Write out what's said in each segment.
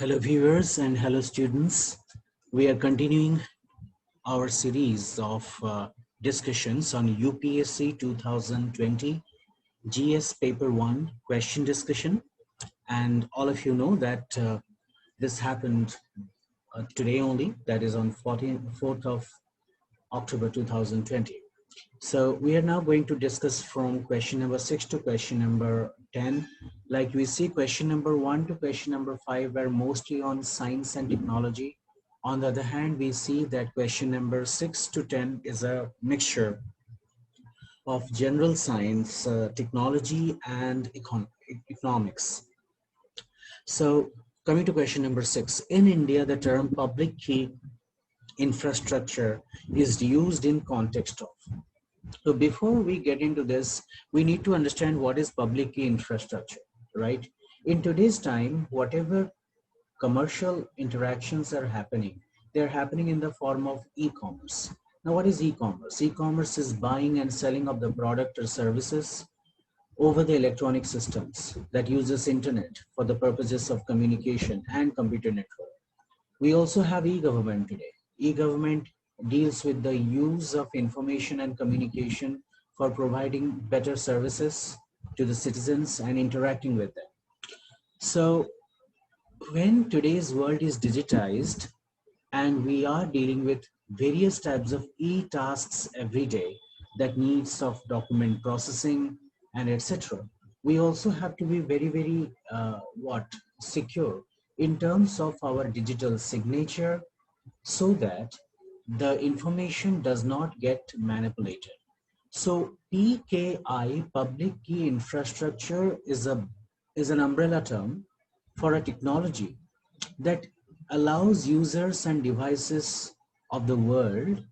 Hello viewers and hello students. We are continuing our series of discussions on UPSC 2020 GS paper 1 question discussion, and all of you know that this happened today only, that is on 4th of October 2020. So we are now going to discuss from question number 6 to question number 10. Like we see, question number 1 to question number 5 were mostly on science and technology. On the other hand, we see that question number 6 to 10 is a mixture of general science, technology, and economics. So coming to question number 6, in India, the term public key infrastructure is used in context of. So before we get into this, we need to understand what is public key infrastructure, right? In today's time, whatever commercial interactions are happening, they're happening in the form of e-commerce. Now, what is e-commerce? E-commerce is buying and selling of the product or services over the electronic systems that uses internet for the purposes of communication and computer network. We also have e-government today. E-government deals with the use of information and communication for providing better services to the citizens and interacting with them. So when today's world is digitized and we are dealing with various types of e-tasks every day that needs of document processing and etc., we also have to be very secure in terms of our digital signature so that the information does not get manipulated. So PKI, public key infrastructure, is an umbrella term for a technology that allows users and devices of the world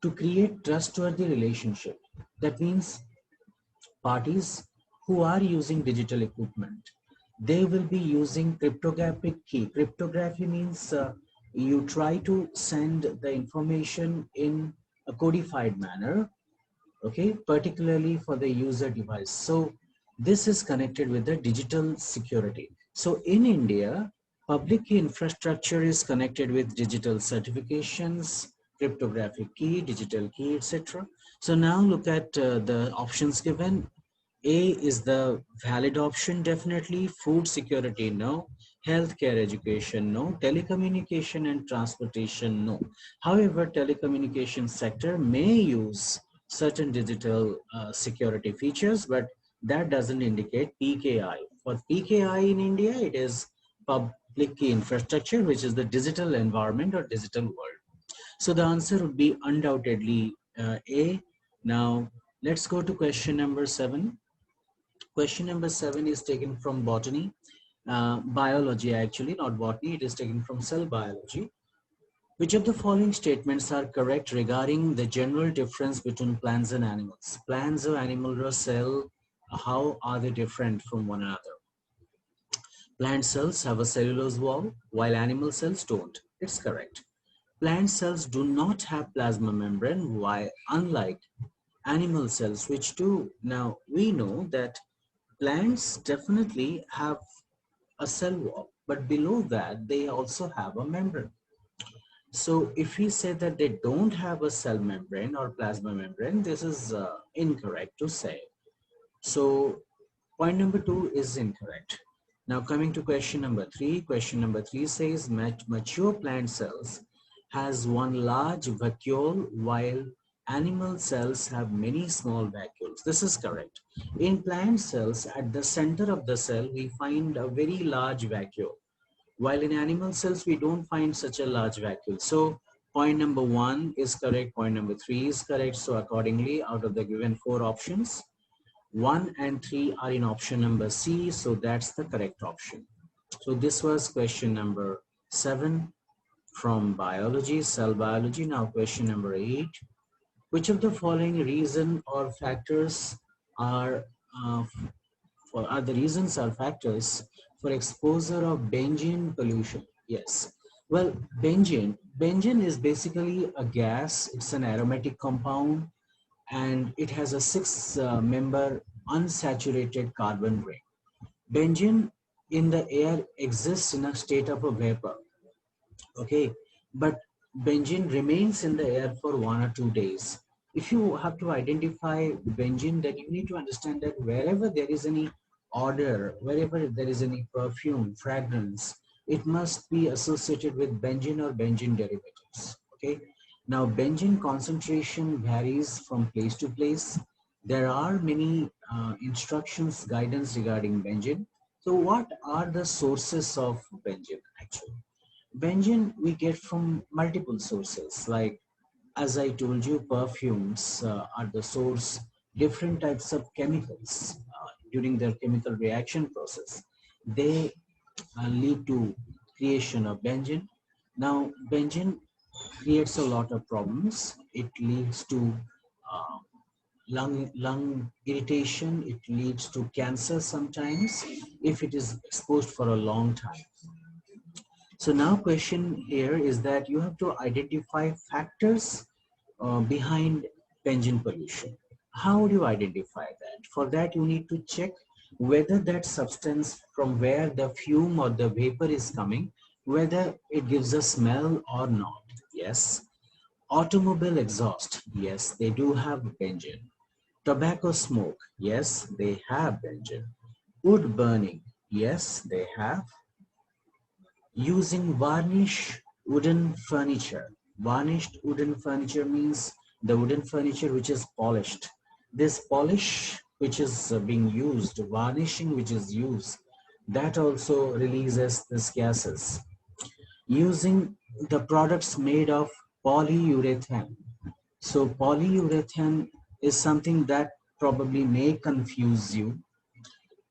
to create trustworthy relationship. That means parties who are using digital equipment, they will be using cryptographic key. Cryptography means you try to send the information in a codified manner, okay, particularly for the user device. So this is connected with the digital security. So in India, public key infrastructure is connected with digital certifications, cryptographic key, digital key, etc. So now look at the options given. A is the valid option, definitely. Food security, no. Healthcare education, no. Telecommunication and transportation, no. However, telecommunication sector may use certain digital security features, but that doesn't indicate PKI. For PKI in India, it is public key infrastructure, which is the digital environment or digital world. So the answer would be undoubtedly A. Now, let's go to question number 7. Question number 7 is taken from botany, biology actually, not botany. It is taken from cell biology. Which of the following statements are correct regarding the general difference between plants and animals? Plants or animal or cell, how are they different from one another? Plant cells have a cellulose wall, while animal cells don't. It's correct. Plant cells do not have plasma membrane, while unlike animal cells, which do. Now, we know that plants definitely have a cell wall, but below that, they also have a membrane. So if we say that they don't have a cell membrane or plasma membrane, this is incorrect to say. So point number 2 is incorrect. Now coming to question number 3. Question number 3 says mature plant cells has one large vacuole while animal cells have many small vacuoles. This is correct. In plant cells, at the center of the cell, we find a very large vacuole, while in animal cells, we don't find such a large vacuole. So point number 1 is correct, point number 3 is correct. So accordingly, out of the given 4 options, 1 and 3 are in option number C, so that's the correct option. So this was question number 7 from biology, cell biology. Now question number 8. Which of the following reason or factors are the reasons or factors for exposure of benzene pollution? Yes. Well, benzene is basically a gas. It's an aromatic compound, and it has a 6 member unsaturated carbon ring. Benzene in the air exists in a state of a vapor, okay, but benzene remains in the air for 1 or 2 days. If you have to identify benzene, then you need to understand that wherever there is any odor, wherever there is any perfume, fragrance, it must be associated with benzene or benzene derivatives, okay. Now benzene concentration varies from place to place. There are many instructions, guidance regarding benzene. So what are the sources of benzene actually? Benzene we get from multiple sources, like as I told you, perfumes are the source. Different types of chemicals during their chemical reaction process, they lead to creation of benzene. Now benzene creates a lot of problems. It leads to uh, lung irritation. It leads to cancer sometimes if it is exposed for a long time. So now question here is that you have to identify factors behind benzene pollution. How do you identify that? For that you need to check whether that substance from where the fume or the vapor is coming, whether it gives a smell or not. Yes. Automobile exhaust, yes, they do have benzene. Tobacco smoke, yes, they have benzene. Wood burning, yes, they have. Using varnish wooden furniture. Varnished wooden furniture means the wooden furniture which is polished. This polish which is being used, varnishing which is used, that also releases these gases. Using the products made of polyurethane. So polyurethane is something that probably may confuse you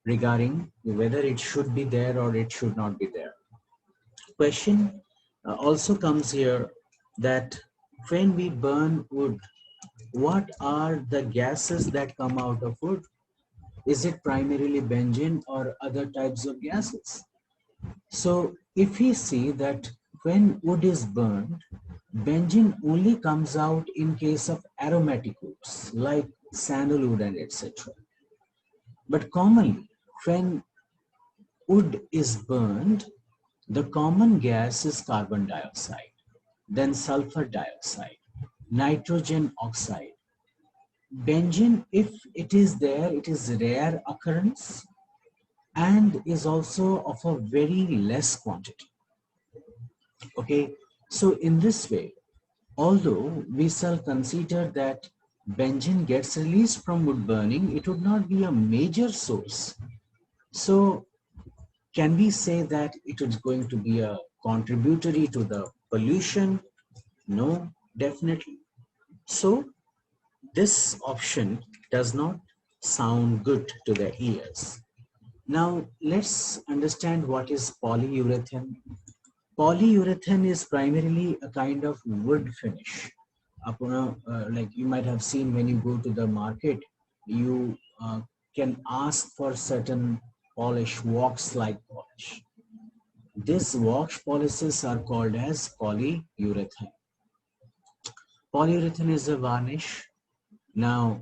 regarding whether it should be there or it should not be there. Question also comes here that when we burn wood, what are the gases that come out of wood? Is it primarily benzene or other types of gases? So if we see that when wood is burned, benzene only comes out in case of aromatic woods like sandalwood and etc. But commonly, when wood is burned, the common gas is carbon dioxide, then sulfur dioxide, nitrogen oxide. Benzene, if it is there, it is rare occurrence and is also of a very less quantity. Okay, so in this way, although we shall consider that benzene gets released from wood burning, it would not be a major source. So can we say that it is going to be a contributory to the pollution? No, definitely. So this option does not sound good to the ears. Now let's understand what is polyurethane. Polyurethane is primarily a kind of wood finish. Like you might have seen when you go to the market, you can ask for certain polish, wax-like polish. These wax polishes are called as polyurethane. Polyurethane is a varnish. Now,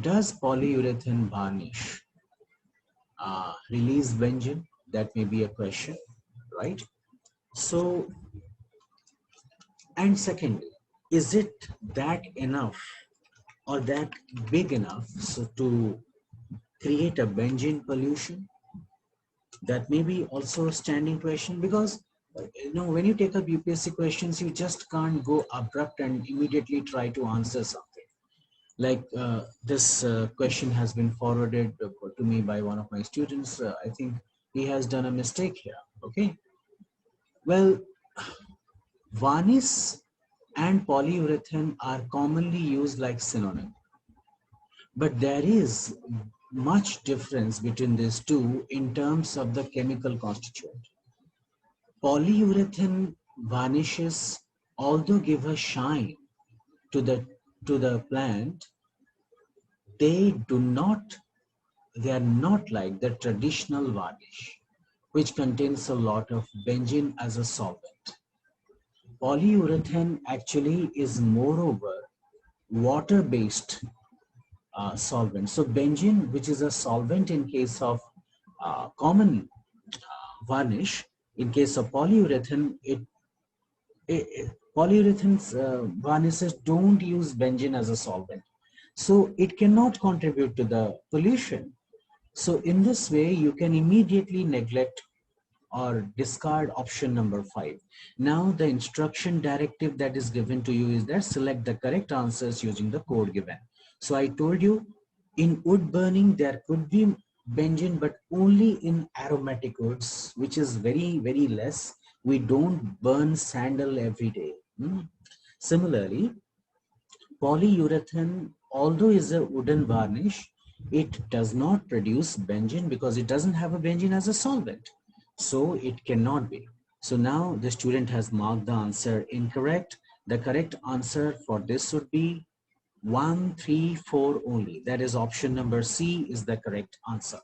does polyurethane varnish release benzene? That may be a question, right? So, and secondly, is it that enough or that big enough so to create a benzene pollution? That may be also a standing question, because when you take up UPSC questions, you just can't go abrupt and immediately try to answer something. Like this question has been forwarded to me by one of my students. I think he has done a mistake here. Okay, well, varnish and polyurethane are commonly used like synonym, but there is much difference between these two in terms of the chemical constituent. Polyurethane varnishes, although give a shine to the plant, they do not they are not like the traditional varnish, which contains a lot of benzene as a solvent. Polyurethane actually is moreover water-based solvent. So benzene, which is a solvent in case of common varnish. In case of polyurethane, polyurethanes varnishes don't use benzene as a solvent, so it cannot contribute to the pollution. So in this way, you can immediately neglect or discard option number 5. Now the instruction directive that is given to you is that select the correct answers using the code given. So I told you in wood burning there could be benzene, but only in aromatic woods, which is very less. We don't burn sandal every day. Similarly, polyurethane, although is a wooden varnish, it does not produce benzene because it doesn't have a benzene as a solvent. So it cannot be. So now the student has marked the answer incorrect. The correct answer for this would be 1, 3, 4 only. That is option number C is the correct answer.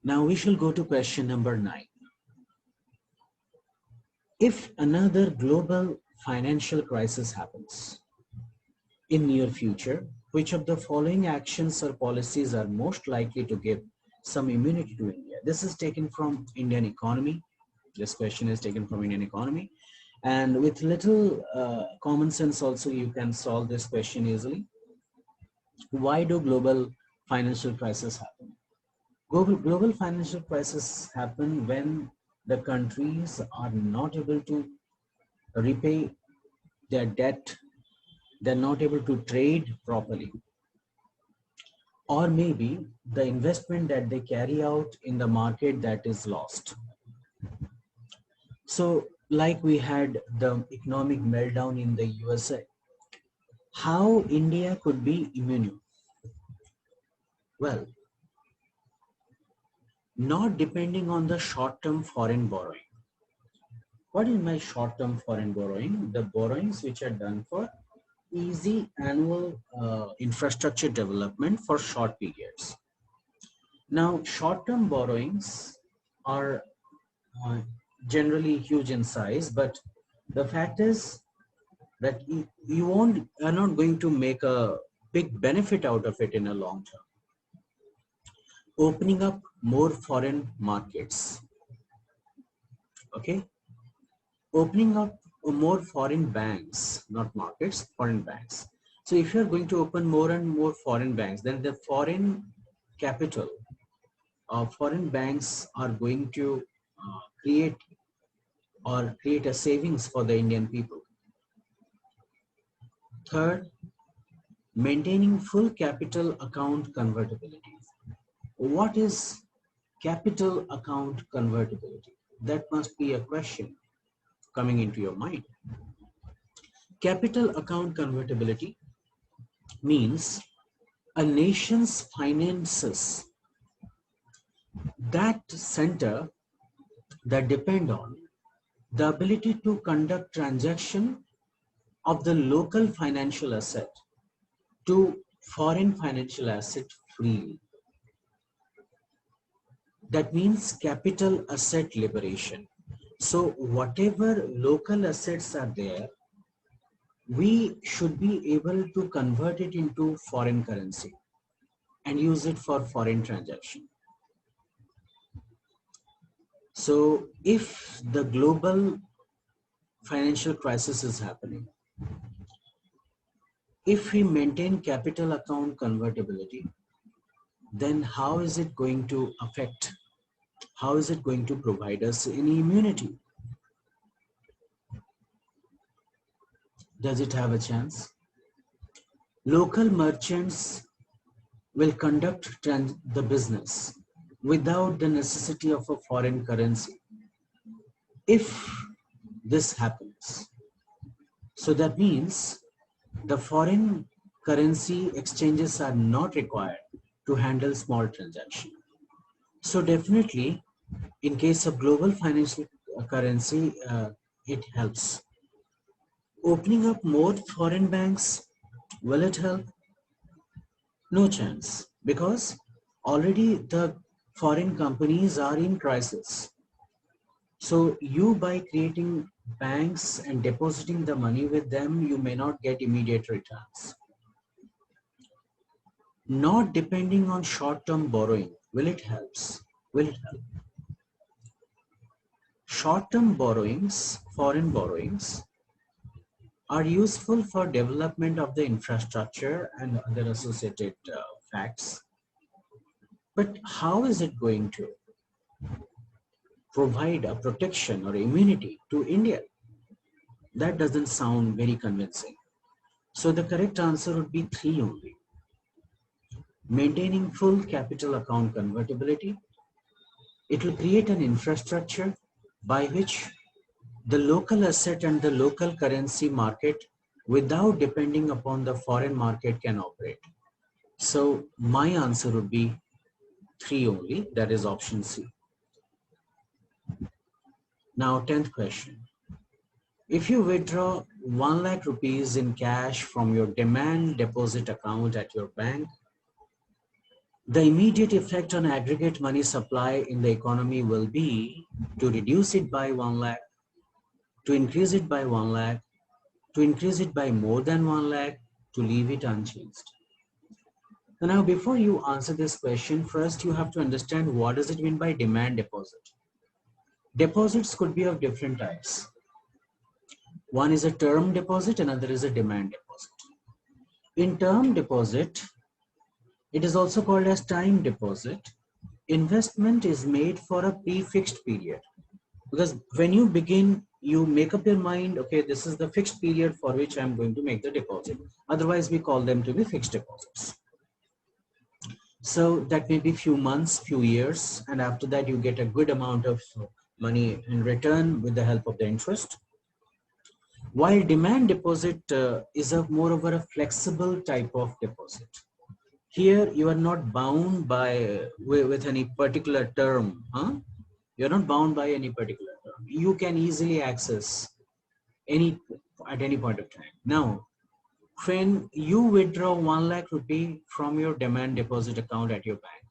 Now we shall go to question number 9. If another global financial crisis happens in near future, which of the following actions or policies are most likely to give some immunity to India? This is taken from Indian economy. This question is taken from Indian economy. And with little common sense also, you can solve this question easily. Why do global financial crises happen? Global financial crises happen when the countries are not able to repay their debt, they're not able to trade properly, or maybe the investment that they carry out in the market that is lost. So like we had the economic meltdown in the USA, how India could be immune? Well, not depending on the short-term foreign borrowing. What is my short-term foreign borrowing? The borrowings which are done for easy annual infrastructure development for short periods. Now, short-term borrowings are generally huge in size, but the fact is that you are not going to make a big benefit out of it in a long term. Opening up more foreign markets, okay? Opening up more foreign banks, not markets, foreign banks. So if you're going to open more and more foreign banks, then the foreign capital, foreign banks are going to create a savings for the Indian people. Third, maintaining full capital account convertibility. What is capital account convertibility? That must be a question coming into your mind. Capital account convertibility means a nation's finances that center that depend on the ability to conduct transaction of the local financial asset to foreign financial asset freely. That means capital asset liberation. So whatever local assets are there, we should be able to convert it into foreign currency and use it for foreign transaction. So if the global financial crisis is happening, if we maintain capital account convertibility, then how is it going to affect? How is it going to provide us any immunity? Does it have a chance? Local merchants will conduct the business without the necessity of a foreign currency. If this happens, so that means the foreign currency exchanges are not required to handle small transactions. So definitely, in case of global financial currency, it helps. Opening up more foreign banks, will it help? No chance, because already the foreign companies are in crisis. So you, by creating banks and depositing the money with them, you may not get immediate returns. Not depending on short-term borrowing, will it help? Will it help? short-term borrowings, foreign borrowings, are useful for development of the infrastructure and other associated facts. But how is it going to provide a protection or immunity to India? That doesn't sound very convincing. So the correct answer would be 3 only. Maintaining full capital account convertibility. It will create an infrastructure by which the local asset and the local currency market without depending upon the foreign market can operate. So my answer would be 3 only, that is option C. Now 10th question. If you withdraw 1 lakh rupees in cash from your demand deposit account at your bank, the immediate effect on aggregate money supply in the economy will be to reduce it by 1 lakh, to increase it by 1 lakh, to increase it by more than 1 lakh, to leave it unchanged. So now before you answer this question, first you have to understand what does it mean by demand deposit. Deposits could be of different types. One is a term deposit, another is a demand deposit. In term deposit, it is also called as time deposit. Investment is made for a prefixed period. Because when you begin, you make up your mind, okay, this is the fixed period for which I'm going to make the deposit. Otherwise, we call them to be fixed deposits. So that may be few months, few years, and after that you get a good amount of money in return with the help of the interest. While demand deposit is a more of a flexible type of deposit. Here you are not bound by with any particular term. You're not bound by any particular term. You can easily access at any point of time. Now, when you withdraw 1 lakh rupee from your demand deposit account at your bank,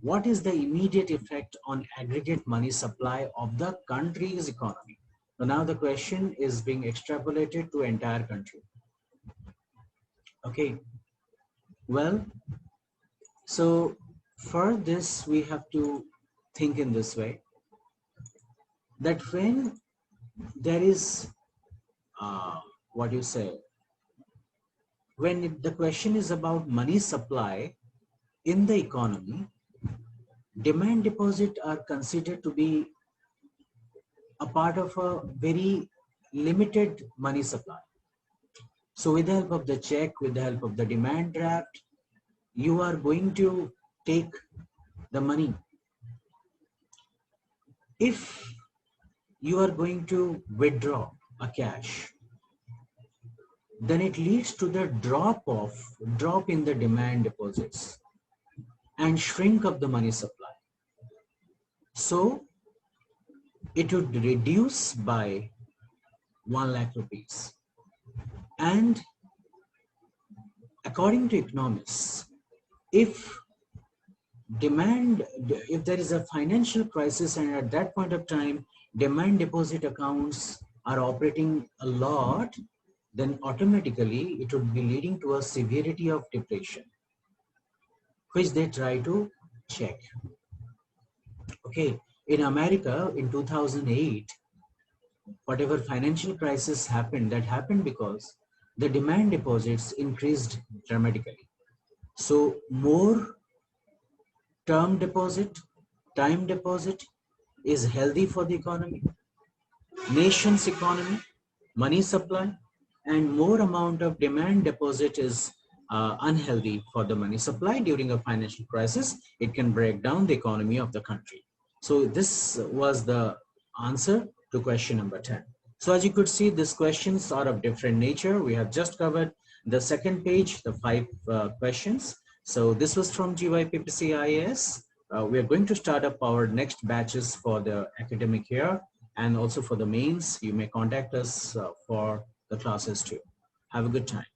what is the immediate effect on aggregate money supply of the country's economy? So now the question is being extrapolated to entire country. Okay. Well, so for this, we have to think in this way, that when there is, when the question is about money supply in the economy, demand deposit are considered to be a part of a very limited money supply. So with the help of the check, with the help of the demand draft, you are going to take the money. If you are going to withdraw a cash, then it leads to the drop in the demand deposits and shrink of the money supply. So it would reduce by 1 lakh rupees. And according to economists, if there is a financial crisis and at that point of time, demand deposit accounts are operating a lot, then automatically it would be leading to a severity of depression, which they try to check. Okay, in America in 2008, whatever financial crisis happened, that happened because the demand deposits increased dramatically. So more term deposit, time deposit is healthy for the economy, nation's economy, money supply, and more amount of demand deposit is unhealthy for the money supply. During a financial crisis, it can break down the economy of the country. So this was the answer to question number 10. So as you could see, these questions are of different nature. We have just covered the second page, the 5 questions. So this was from GYPPC IAS. We are going to start up our next batches for the academic year and also for the mains. You may contact us for the classes too. Have a good time.